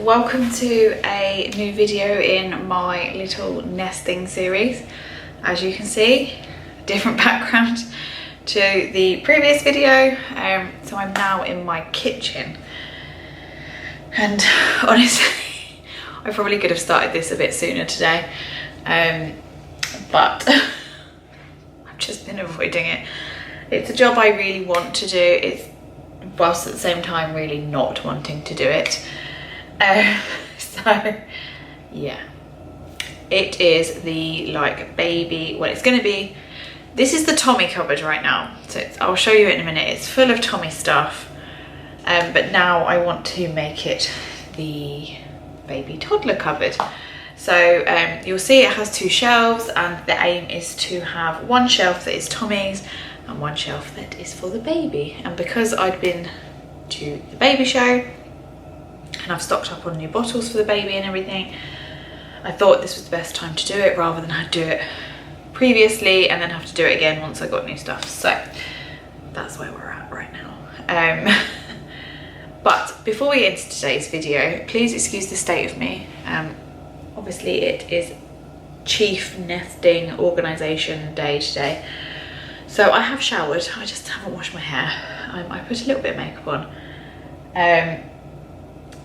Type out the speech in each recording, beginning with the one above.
welcome to a new video in my little nesting series. As you can see, different background to the previous video. So I'm now in my kitchen, and honestly I probably could have started this a bit sooner today, but I've just been avoiding it. It's a job I really want to do, it's whilst at the same time really not wanting to do it. So yeah, it is the baby, well, it's going to be, this is the Tommy cupboard right now, so I'll show you it in a minute. It's full of Tommy stuff, but now I want to make it the baby toddler cupboard. So you'll see it has two shelves, and the aim is to have one shelf that is Tommy's and one shelf that is for the baby. And because I'd been to the baby show and I've stocked up on new bottles for the baby and everything, I thought this was the best time to do it, rather than I'd do it previously and then have to do it again once I got new stuff. So that's where we're at right now. But before we get into today's video, please excuse the state of me. Obviously it is chief nesting organisation day today. So I have showered, I just haven't washed my hair. I put a little bit of makeup on,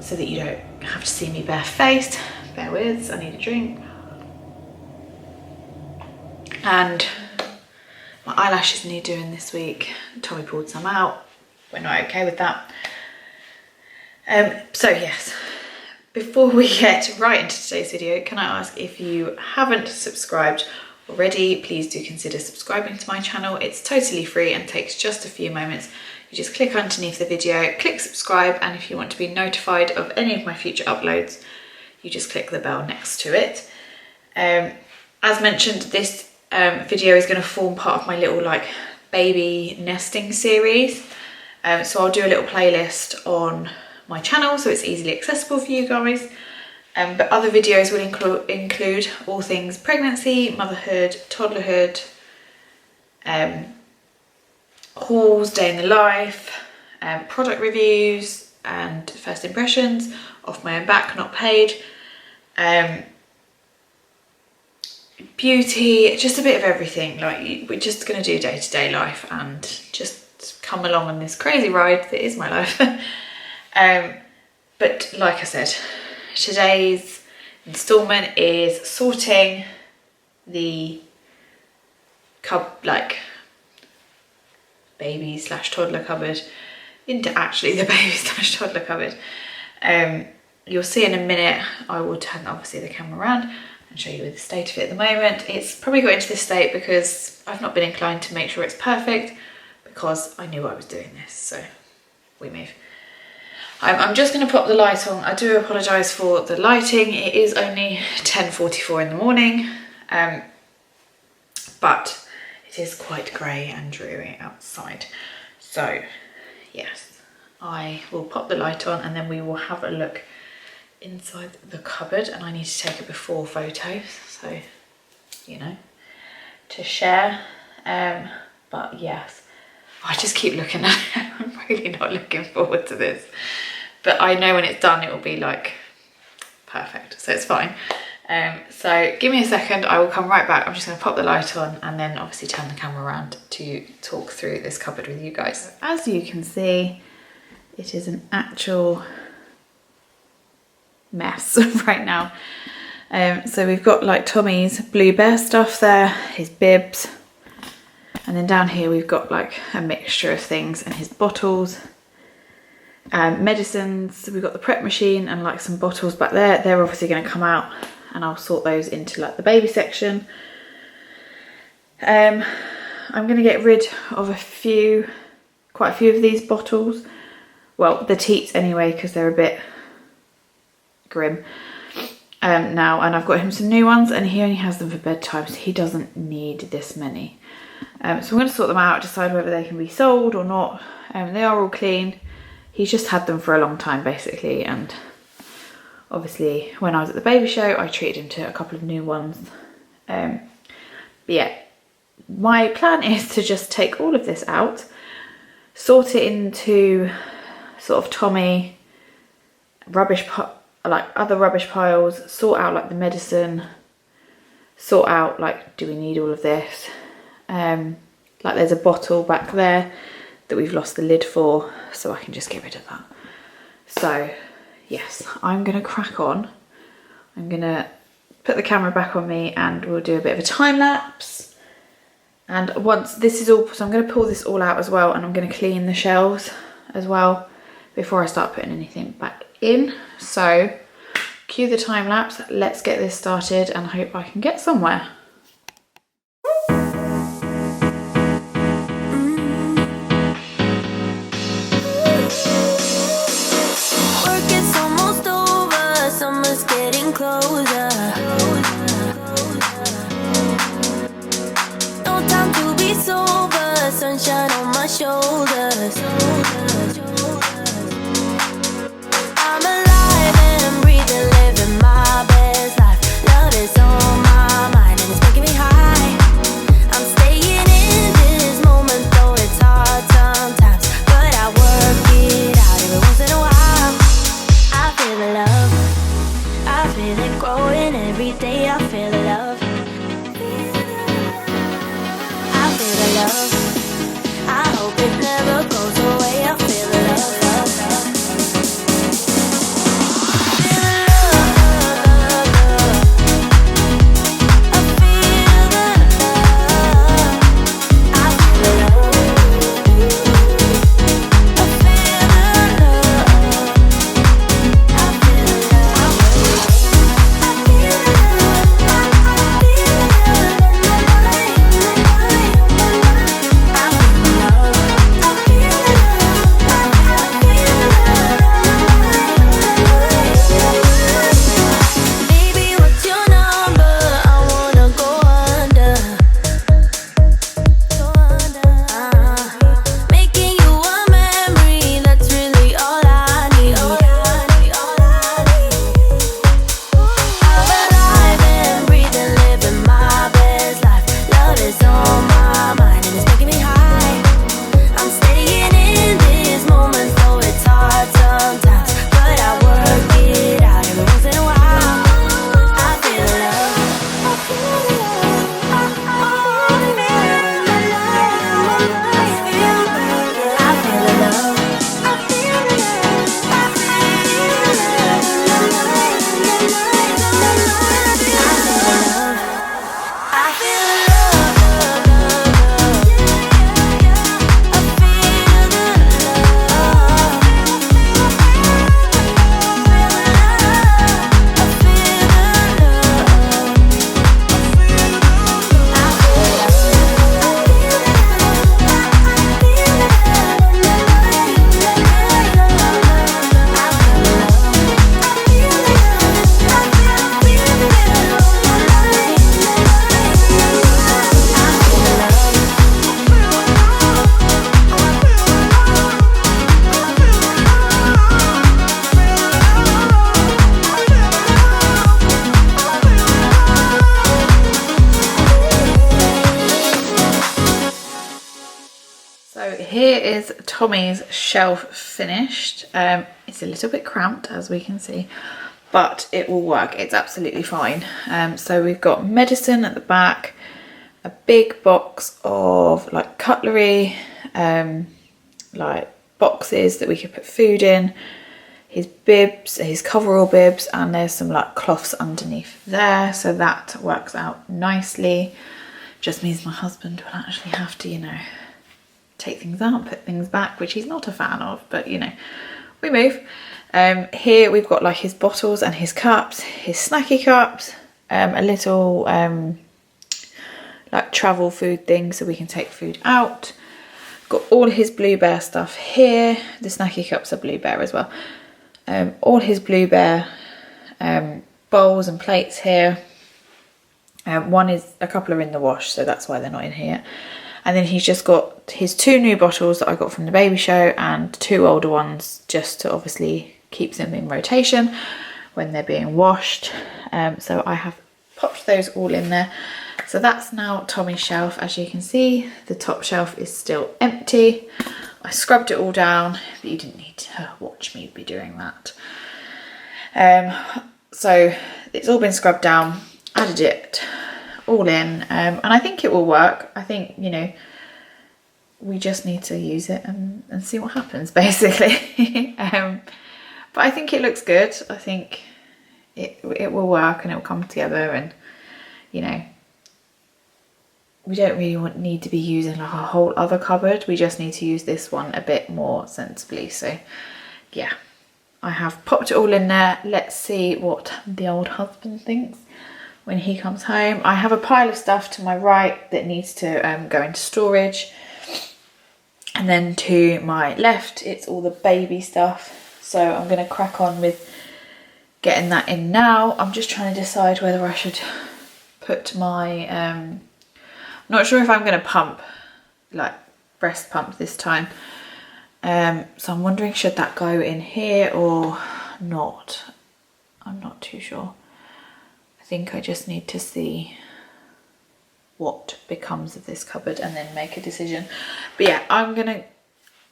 so that you don't have to see me barefaced. Bear with, I need a drink. And my eyelashes need doing this week. Tommy pulled some out, we're not okay with that. So yes, before we get right into today's video, can I ask, if you haven't subscribed already, please do consider subscribing to my channel. It's totally free and takes just a few moments. You just click underneath the video, click subscribe, and if you want to be notified of any of my future uploads, you just click the bell next to it. As mentioned, this video is going to form part of my little baby nesting series. So I'll do a little playlist on my channel so it's easily accessible for you guys. But other videos will include all things pregnancy, motherhood, toddlerhood, hauls, day in the life, product reviews and first impressions off my own back, not paid, beauty, just a bit of everything. We're just going to do day-to-day life and just come along on this crazy ride that is my life. But like I said, today's installment is sorting the baby slash toddler cupboard into actually the baby slash toddler cupboard. You'll see in a minute. I will turn obviously the camera around and show you the state of it at the moment. It's probably got into this state because I've not been inclined to make sure it's perfect, because I knew I was doing this, so we move. I'm just going to pop the light on. I do apologise for the lighting. It is only 10:44 in the morning, but it is quite grey and dreary outside. So yes, I will pop the light on and then we will have a look inside the cupboard. And I need to take a before photo, so you know, to share. But yes, I just keep looking at it. I'm really not looking forward to this, but I know when it's done it will be perfect, so it's fine. So give me a second, I will come right back. I'm just going to pop the light on and then obviously turn the camera around to talk through this cupboard with you guys. As you can see, it is an actual mess right now. So we've got Tommy's Blue Bear stuff there, his bibs, and then down here we've got a mixture of things, and his bottles, medicines. We've got the prep machine and some bottles back there. They're obviously going to come out and I'll sort those into the baby section. I'm going to get rid of quite a few of these bottles. Well, the teats anyway, because they're a bit grim now, and I've got him some new ones and he only has them for bedtime, so he doesn't need this many. So I'm going to sort them out, decide whether they can be sold or not. They are all clean. He's just had them for a long time basically, and obviously when I was at the baby show I treated him to a couple of new ones. But yeah, my plan is to just take all of this out, sort it into sort of Tommy rubbish like other rubbish piles, sort out like the medicine, sort out like, do we need all of this? Like there's a bottle back there that we've lost the lid for, so I can just get rid of that. So yes, I'm gonna crack on. I'm gonna put the camera back on me and we'll do a bit of a time lapse. And once this is all, so I'm gonna pull this all out as well, and I'm gonna clean the shelves as well before I start putting anything back in. So cue the time lapse, let's get this started and hope I can get somewhere. Sunshine on my shoulders. I'm alive and breathing, living my best life. Love is on my mind and it's making me high. I'm staying in this moment, though it's hard sometimes, but I work it out every once in a while. I feel the love, I feel it growing every day. I feel the love, I feel the love. I hope it never goes away. I feel the love. Here is Tommy's shelf finished. It's a little bit cramped, as we can see, but it will work. It's absolutely fine. So we've got medicine at the back, a big box of like cutlery, like boxes that we could put food in, his bibs, his coverall bibs, and there's some like cloths underneath there, so that works out nicely. Just means my husband will actually have to, you know, take things out, put things back, which he's not a fan of, but you know, we move. Here we've got like his bottles and his cups, his snacky cups, a little like travel food thing so we can take food out. Got all his Blue Bear stuff here. The snacky cups are Blue Bear as well. All his Blue Bear bowls and plates here. A couple are in the wash, so that's why they're not in here. And then he's just got his 2 new bottles that I got from the baby show and 2 older ones, just to obviously keep them in rotation when they're being washed. So I have popped those all in there. So that's now Tommy's shelf. As you can see, the top shelf is still empty. I scrubbed it all down, but you didn't need to watch me be doing that. So it's all been scrubbed down, added it all in, and I think it will work. I think, you know, we just need to use it and see what happens, basically. But I think it looks good. I think it will work and it will come together, and, you know, we don't really need to be using like a whole other cupboard. We just need to use this one a bit more sensibly. So yeah, I have popped it all in there. Let's see what the old husband thinks when he comes home. I have a pile of stuff to my right that needs to go into storage. And then to my left, it's all the baby stuff. So I'm going to crack on with getting that in now. I'm just trying to decide whether I should put my... I'm not sure if I'm going to pump, like breast pump this time. So I'm wondering, should that go in here or not? I'm not too sure. I think I just need to see what becomes of this cupboard and then make a decision. But yeah, I'm going to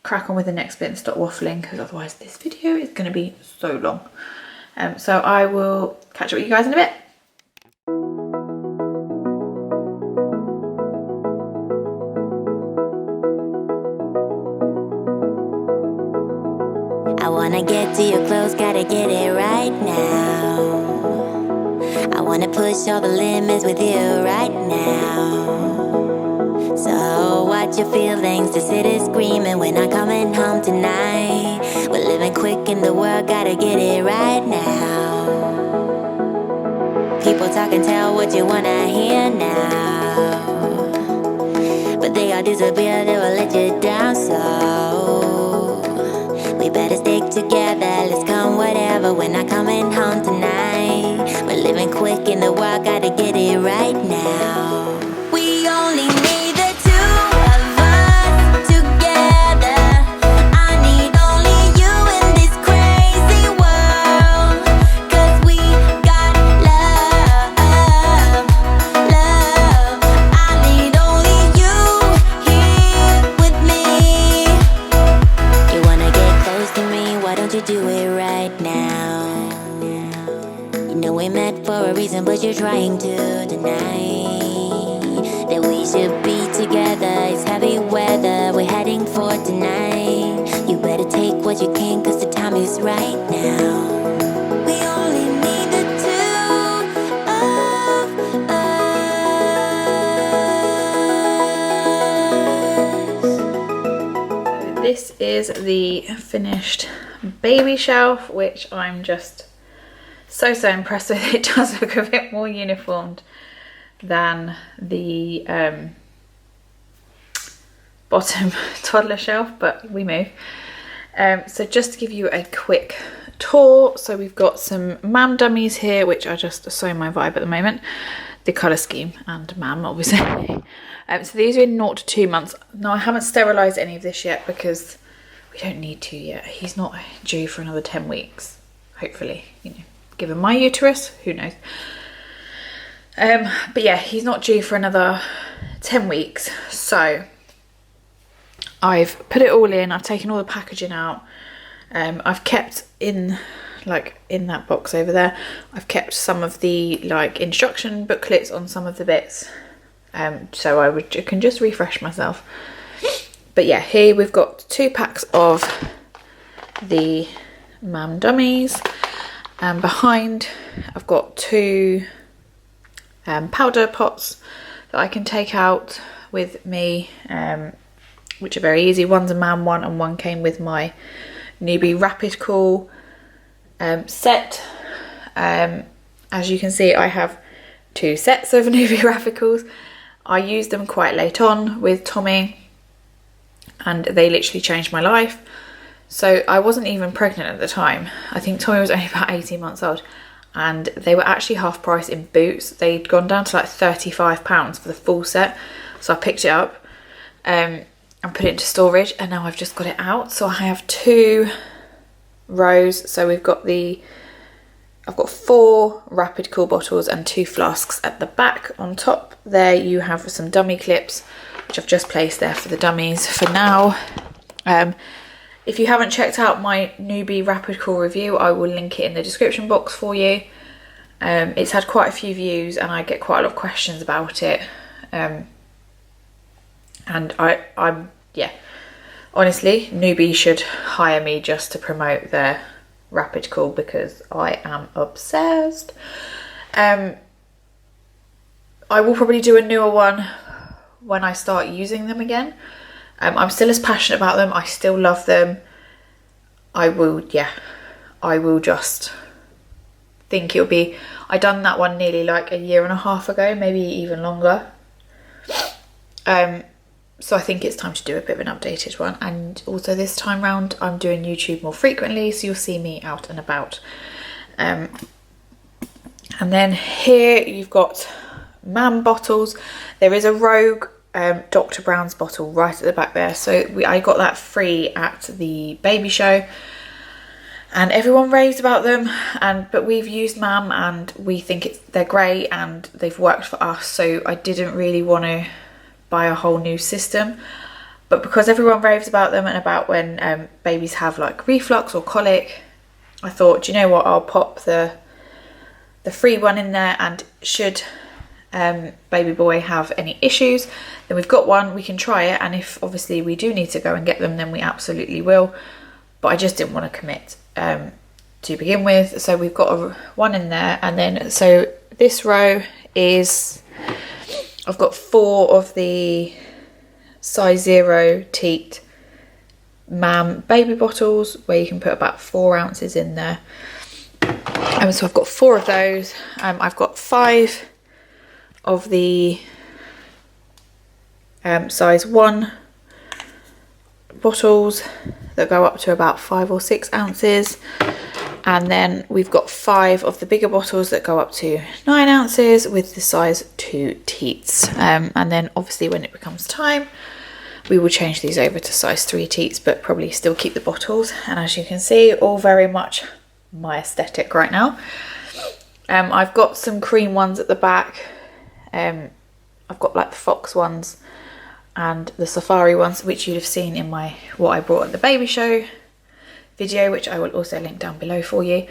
crack on with the next bit and stop waffling, because otherwise this video is going to be so long. So I will catch up with you guys in a bit. I wanna get to your clothes, gotta get it right now. I wanna push all the limits with you right now. So watch your feelings, the city's screaming, we're not coming home tonight. We're living quick in the world, gotta get it right now. People talk and tell what you wanna hear now, but they all disappear, they will let you down. So we better stick together, let's come whatever, we're not coming home tonight. We're living quick in the world, gotta get it right now. We only need the two of us together. I need only you in this crazy world, 'cause we got love, love. I need only you here with me. You wanna get close to me, why don't you do it right now? You know we met for a reason, but you're trying to deny that we should be together. It's heavy weather, we're heading for tonight. You better take what you can, 'cause the time is right now. We only need the two of us. This is the finished baby shelf, which I'm just so impressed with. It does look a bit more uniformed than the bottom toddler shelf, but we move. So just to give you a quick tour, so we've got some mam dummies here, which are just so my vibe at the moment, the colour scheme and mam obviously. So these are in 0 to 2 months. Now I haven't sterilised any of this yet because we don't need to yet. He's not due for another 10 weeks, hopefully, you know, given my uterus, who knows. But yeah, he's not due for another 10 weeks. So I've put it all in, I've taken all the packaging out. I've kept in that box over there, I've kept some of the like instruction booklets on some of the bits. So I can just refresh myself. But yeah, here we've got 2 packs of the mam dummies. And behind I've got 2 powder pots that I can take out with me, which are very easy. One's a mam one, and one came with my newbie rapid cool set. As you can see, I have 2 sets of newbie rapid cools. I used them quite late on with Tommy, and they literally changed my life. So I wasn't even pregnant at the time. I think Tommy was only about 18 months old, and they were actually half price in Boots. They'd gone down to like £35 for the full set. So I picked it up and put it into storage, and now I've just got it out. So I have 2 rows. So I've got 4 rapid cool bottles and 2 flasks at the back. On top there you have some dummy clips, which I've just placed there for the dummies for now. If you haven't checked out my newbie rapid call review, I will link it in the description box for you. It's had quite a few views and I get quite a lot of questions about it. And I'm yeah, honestly, newbie should hire me just to promote their rapid call because I am obsessed. I will probably do a newer one when I start using them again. I'm still as passionate about them. I still love them. I will just think it'll be, I done that one nearly like a year and a half ago, maybe even longer. So I think it's time to do a bit of an updated one. And also this time round, I'm doing YouTube more frequently, so you'll see me out and about. And then here you've got Mam bottles. There is a Rogue Dr. Brown's bottle right at the back there. So I got that free at the baby show. And everyone raves about them, but we've used Mam and we think they're great and they've worked for us. So I didn't really want to buy a whole new system, but because everyone raves about them and about when babies have like reflux or colic, I thought, do you know what, I'll pop the free one in there, and should baby boy have any issues, then we've got one, we can try it, and if obviously we do need to go and get them, then we absolutely will. But I just didn't want to commit to begin with, so we've got one in there. And then so this row is, I've got 4 of the size 0 teat Mam baby bottles where you can put about 4 ounces in there. So I've got 4 of those. I've got 5 of the size 1 bottles that go up to about 5 or 6 ounces. And then we've got 5 of the bigger bottles that go up to 9 ounces with the size 2 teats. And then obviously when it becomes time, we will change these over to size 3 teats, but probably still keep the bottles. And as you can see, all very much my aesthetic right now. I've got some cream ones at the back. I've got like the fox ones and the safari ones, which you'd have seen in my what I brought at the baby show video, which I will also link down below for you.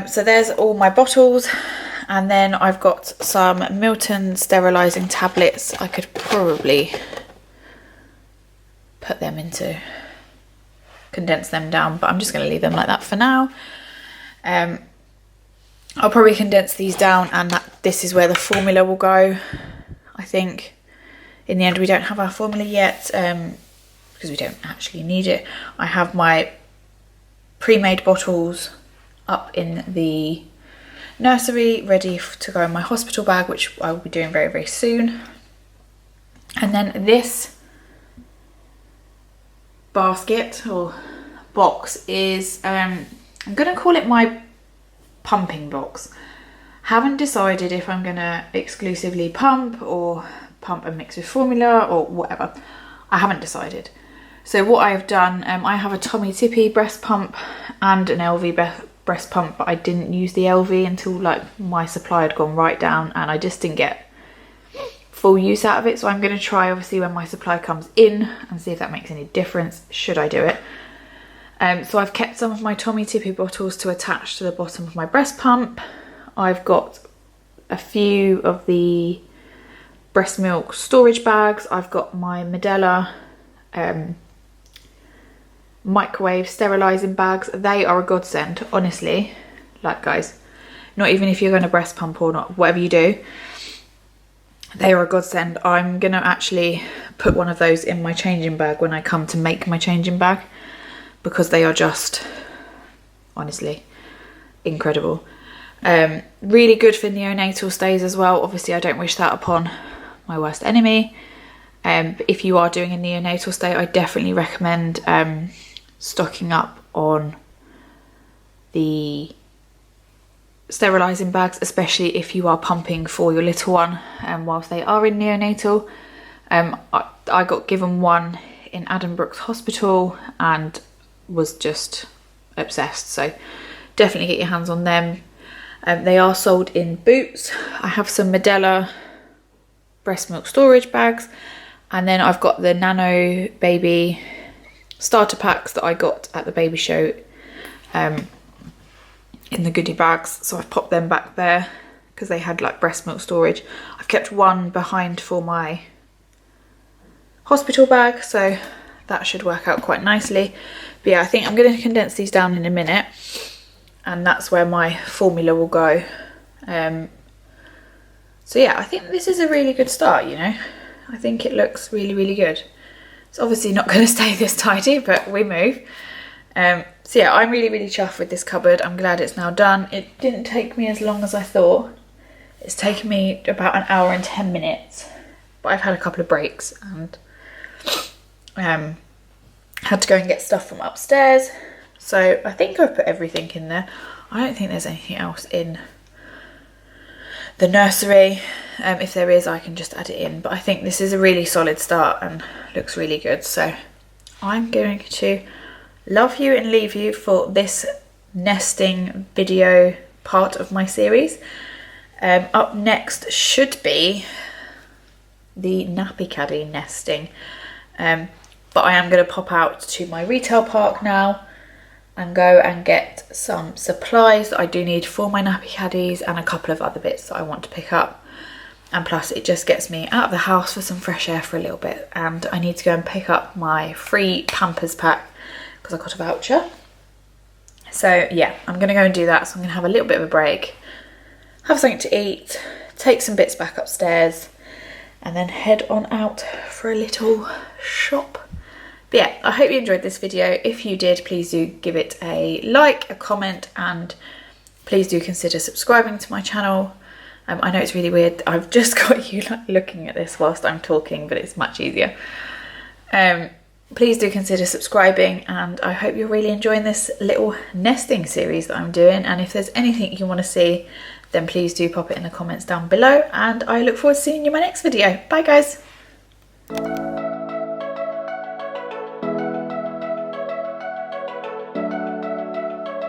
So there's all my bottles, and then I've got some Milton sterilising tablets. I could probably put them into, condense them down, but I'm just going to leave them like that for now. I'll probably condense these down, and this is where the formula will go. I think in the end we don't have our formula yet, because we don't actually need it. I have my pre-made bottles up in the nursery ready to go in my hospital bag, which I will be doing very, very soon. And then this basket or box is, I'm going to call it my pumping box. Haven't decided if I'm going to exclusively pump or pump and mix with formula or whatever. I haven't decided. So what I've done, I have a Tommy Tippy breast pump and an LV breast pump, but I didn't use the LV until like my supply had gone right down and I just didn't get full use out of it. So I'm going to try obviously when my supply comes in and see if that makes any difference, should I do it. So I've kept some of my Tommy Tippy bottles to attach to the bottom of my breast pump. I've got a few of the breast milk storage bags. I've got my Medela microwave sterilising bags. They are a godsend, honestly. Like guys, not even if you're going to breast pump or not, whatever you do, they are a godsend. I'm going to actually put one of those in my changing bag when I come to make my changing bag, because they are just honestly incredible. Really good for neonatal stays as well. Obviously I don't wish that upon my worst enemy. But if you are doing a neonatal stay, I definitely recommend stocking up on the sterilising bags, especially if you are pumping for your little one whilst they are in neonatal. I got given one in Addenbrooke's hospital and was just obsessed, so definitely get your hands on them. They are sold in Boots. I have some Medela breast milk storage bags, and then I've got the Nano Baby starter packs that I got at the baby show in the goodie bags. So I've popped them back there because they had like breast milk storage. I've kept one behind for my hospital bag, so that should work out quite nicely. But yeah, I think I'm going to condense these down in a minute, and that's where my formula will go. So yeah, I think this is a really good start, you know. I think it looks really, really good. It's obviously not going to stay this tidy, but we move. So yeah, I'm really, really chuffed with this cupboard. I'm glad it's now done. It didn't take me as long as I thought. It's taken me about an hour and 10 minutes, but I've had a couple of breaks and had to go and get stuff from upstairs. So I think I've put everything in there. I don't think there's anything else in the nursery. If there is, I can just add it in, but I think this is a really solid start and looks really good. So I'm going to love you and leave you for this nesting video part of my series. Up next should be the nappy caddy nesting, but I am going to pop out to my retail park now and go and get some supplies that I do need for my nappy caddies and a couple of other bits that I want to pick up. And plus it just gets me out of the house for some fresh air for a little bit, and I need to go and pick up my free Pampers pack because I got a voucher. So yeah, I'm going to go and do that. So I'm going to have a little bit of a break, have something to eat, take some bits back upstairs, and then head on out for a little shop. But yeah, I hope you enjoyed this video. If you did, please do give it a like, a comment, and please do consider subscribing to my channel. I know it's really weird. I've just got you like looking at this whilst I'm talking, but it's much easier. Please do consider subscribing, and I hope you're really enjoying this little nesting series that I'm doing. And if there's anything you want to see, then please do pop it in the comments down below, and I look forward to seeing you in my next video. Bye guys.